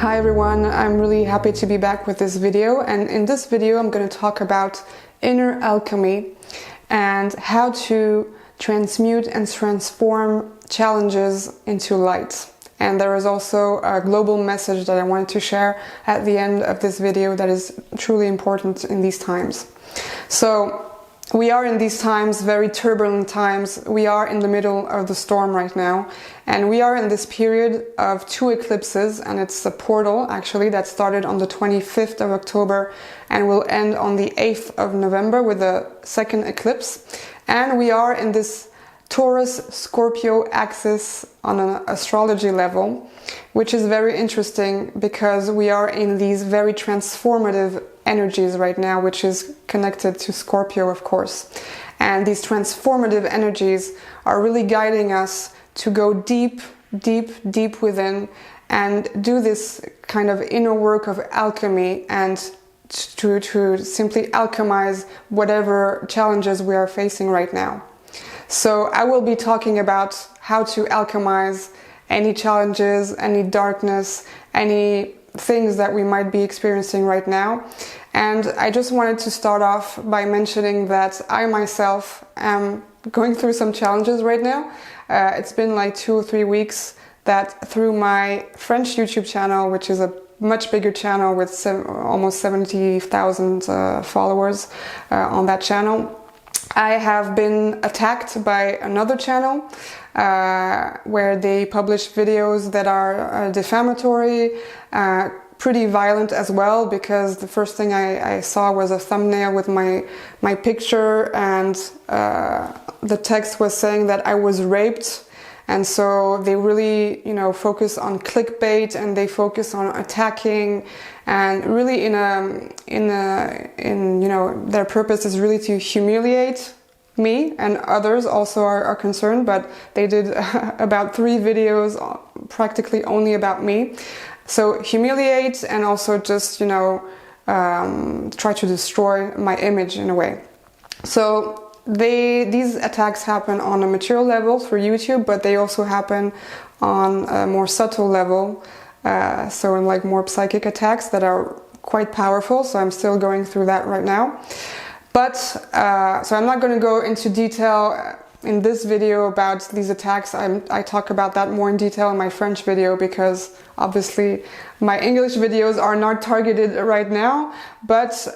Hi everyone, I'm really happy to be back with this video, and in this video I'm going to talk about inner alchemy and how to transmute and transform challenges into light. And there is also a global message that I wanted to share at the end of this video that is truly important in these times. So we are in these times, very turbulent times. We are in the middle of the storm right now, and we are in this period of two eclipses, and it's a portal actually that started on the 25th of October and will end on the 8th of November with the second eclipse. And we are in this Taurus-Scorpio axis on an astrology level, which is very interesting because we are in these very transformative energies right now, which is connected to Scorpio, of course. And these transformative energies are really guiding us to go deep, deep, deep within and do this kind of inner work of alchemy and to simply alchemize whatever challenges we are facing right now. So I will be talking about how to alchemize any challenges, any darkness, any things that we might be experiencing right now. And I just wanted to start off by mentioning that I myself am going through some challenges right now. It's been like 2 or 3 weeks that through my French YouTube channel, which is a much bigger channel with almost 70,000 followers on that channel, I have been attacked by another channel where they publish videos that are defamatory, pretty violent as well, because the first thing I saw was a thumbnail with my picture, and the text was saying that I was raped. And so they really, focus on clickbait, and they focus on attacking, and really their purpose is really to humiliate me, and others also are concerned, but they did about 3 videos practically only about me. So humiliate and also just, try to destroy my image in a way. So these attacks happen on a material level through YouTube, but they also happen on a more subtle level. So in like more psychic attacks that are quite powerful. So I'm still going through that right now. But, so I'm not going to go into detail in this video about these attacks. I talk about that more in detail in my French video, because obviously my English videos are not targeted right now. But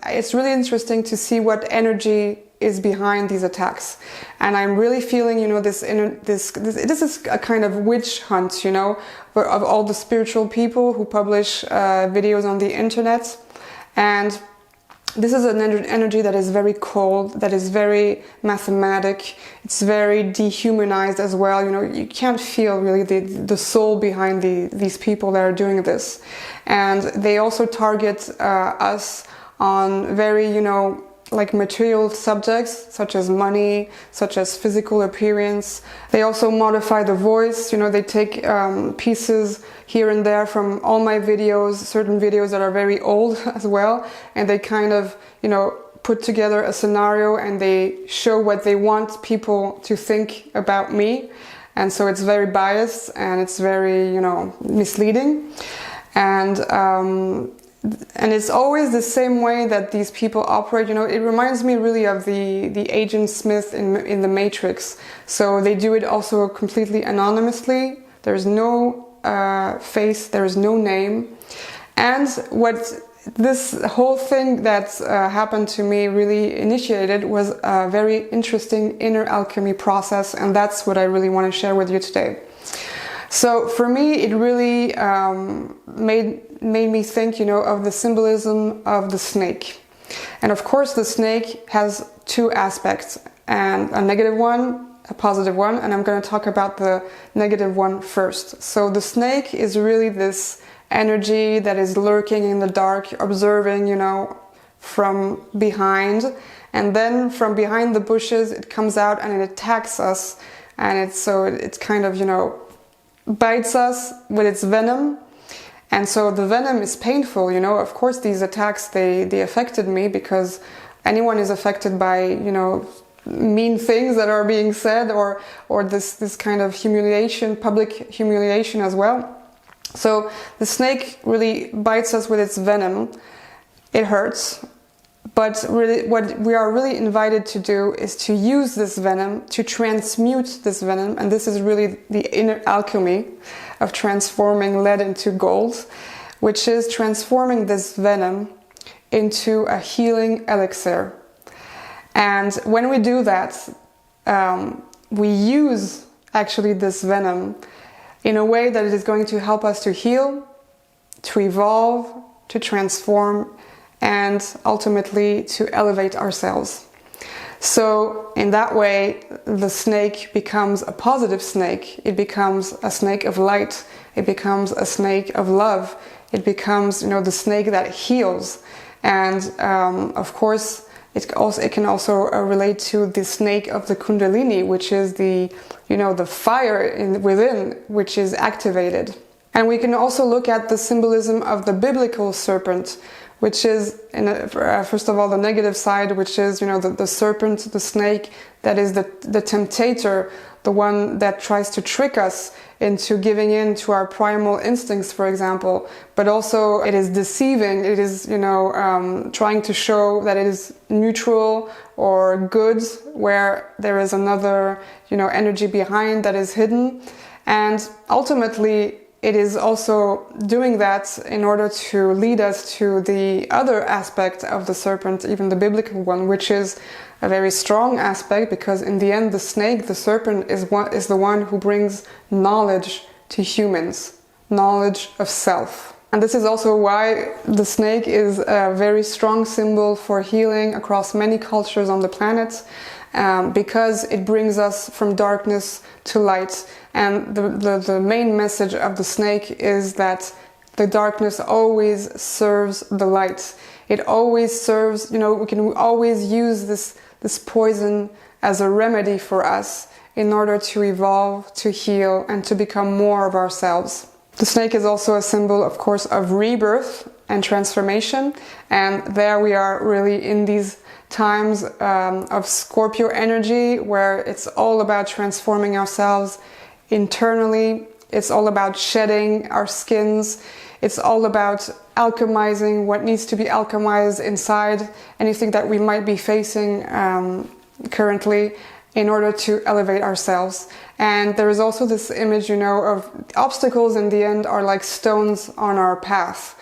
it's really interesting to see what energy is behind these attacks, and I'm really feeling, this is a kind of witch hunt, of all the spiritual people who publish videos on the internet. And this is an energy that is very cold, that is very mathematic. It's very dehumanized as well. You can't feel really the soul behind these people that are doing this. And they also target us on very, like material subjects, such as money, such as physical appearance. They also modify the voice. They take pieces here and there from all my videos, certain videos that are very old as well, and they kind of, put together a scenario, and they show what they want people to think about me. And so it's very biased, and it's very, misleading. And it's always the same way that these people operate. It reminds me really of the Agent Smith in the Matrix. So they do it also completely anonymously. There's no face, there is no name. And what this whole thing that happened to me really initiated was a very interesting inner alchemy process, and that's what I really want to share with you today. So for me, it really made me think, of the symbolism of the snake. And of course, the snake has 2 aspects, and a negative one, a positive one, and I'm going to talk about the negative one first. So the snake is really this energy that is lurking in the dark, observing, from behind. And then from behind the bushes, it comes out and it attacks us. And it's kind of, bites us with its venom. And so the venom is painful, Of course, these attacks, they affected me, because anyone is affected by, mean things that are being said, or this kind of humiliation, public humiliation as well. So the snake really bites us with its venom. It hurts, but really what we are really invited to do is to use this venom, to transmute this venom, and this is really the inner alchemy of transforming lead into gold, which is transforming this venom into a healing elixir. And when we do that, we use actually this venom in a way that it is going to help us to heal, to evolve, to transform, and ultimately to elevate ourselves. So in that way, the snake becomes a positive snake. It becomes a snake of light. It becomes a snake of love. It becomes, the snake that heals. And of course, it can also relate to the snake of the Kundalini, which is the fire within, which is activated. And we can also look at the symbolism of the biblical serpent, which is, first of all, the negative side, which is, the serpent, the snake, that is the temptator, the one that tries to trick us into giving in to our primal instincts, for example. But also it is deceiving. It is, trying to show that it is neutral or good, where there is another, energy behind that is hidden. And ultimately, it is also doing that in order to lead us to the other aspect of the serpent, even the biblical one, which is a very strong aspect, because in the end, the snake, the serpent, is the one who brings knowledge to humans, knowledge of self. And this is also why the snake is a very strong symbol for healing across many cultures on the planet, because it brings us from darkness to light. And the main message of the snake is that the darkness always serves the light. It always serves, we can always use this poison as a remedy for us in order to evolve, to heal, and to become more of ourselves. The snake is also a symbol, of course, of rebirth and transformation. And there we are really in these times of Scorpio energy, where it's all about transforming ourselves internally. It's all about shedding our skins. It's all about alchemizing what needs to be alchemized inside, anything that we might be facing currently, in order to elevate ourselves. And there is also this image, of obstacles in the end are like stones on our path.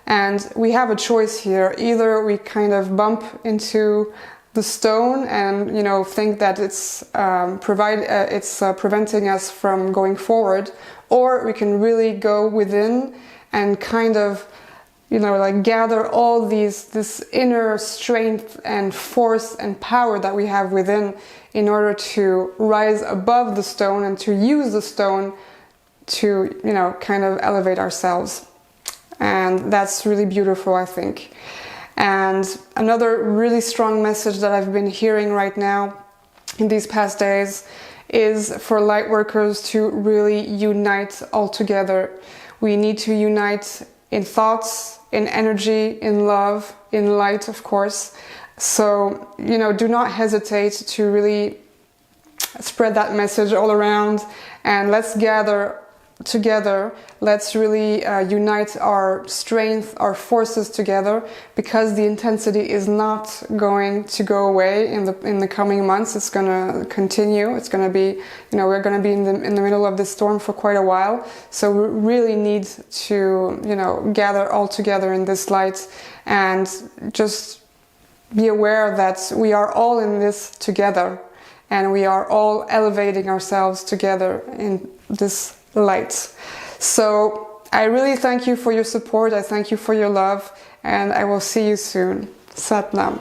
And we have a choice here. Either we kind of bump into the stone and, think that it's preventing us from going forward, or we can really go within and kind of, gather all this inner strength and force and power that we have within in order to rise above the stone and to use the stone to, kind of elevate ourselves. And that's really beautiful, I think. And another really strong message that I've been hearing right now in these past days is for light workers to really unite all together. We need to unite in thoughts, in energy, in love, in light, of course. So, do not hesitate to really spread that message all around, and let's gather together. Let's really unite our strength, our forces together, because the intensity is not going to go away in the coming months. It's going to continue. It's going to be, we're going to be in the middle of this storm for quite a while. So we really need to, gather all together in this light, and just be aware that we are all in this together, and we are all elevating ourselves together in this light. So I really thank you for your support. I thank you for your love, and I will see you soon. Sat Nam.